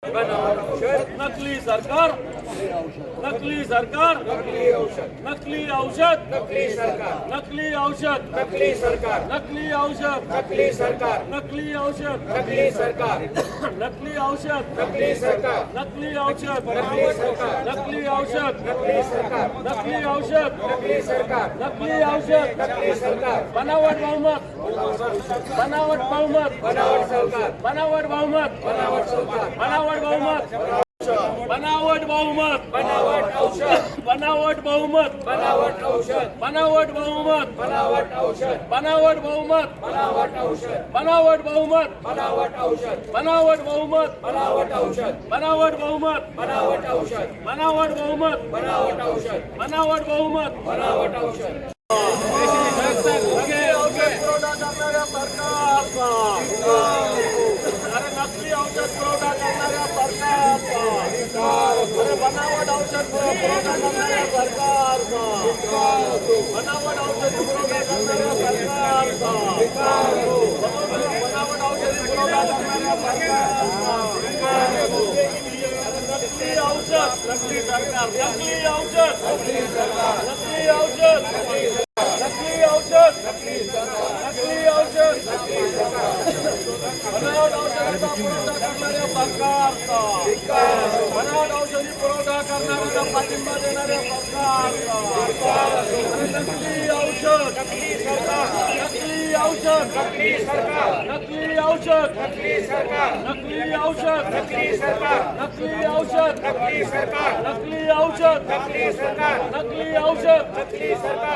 नकली सरकार, नकली सरकार, नकली औषध, नकली सरकार, नकली औषध, नकली सरकार, नकली औषध, नकली सरकार, नकली औषध, नकली सरकार, नकली औषध, नकली सरकार, नकली औषध, नकली सरकार, नकली औषध, नकली सरकार, नकली औषध, नकली सरकार, नकली औषध, नकली सरकार, बनावट बहुमत, बनावट बहुमत, बनावट सरकार, बनावट बहुमत, बनावट सरकार, बनावट बहुमत, बनावट बहुमत, बनावट औषध, बनावट बहुमत, बनावट औषध, बनावट बहुमत, बनावट औषध, बनावट बहुमत, बनावट औषध, बनावट बहुमत, बनावट औषध, बनावट बहुमत, बनावट औषध, बनावट बहुमत, बनावट औषध, बनावट बहुमत, बनावट औषध, बनावट बहुमत, बनावट औषध. नकली औषध पुरवठा करणाऱ्या सरकारचा, बनावट औषध पुरवठा करणाऱ्या सरकारचा, बनावट औषध पुरवठा करणाऱ्या सरकारचा, बनावट औषध पुरवठा करणाऱ्या सरकारचा, नकली औषध, नकली सरकार, नकली औषध, नकली सरकार, नकली औषध, नकली औषध, नकली सरकार, नकली औषध, नकली सरकार, बनावट औषधाचा पुरवठा करणाऱ्या सरकारचा, बनावट औषधी पुरवठा करणाऱ्याला पाठिंबा देणाऱ्या सरकारचा, नकली औषध, नकली सरकार, नकली औषध, नकली सरकार, नकली औषध, नकली सरकार, नकली औषध, नकली सरकार, नकली औषध, नकली सरकार, नकली औषध, नकली सरकार, नकली औषध, नकली सरकार.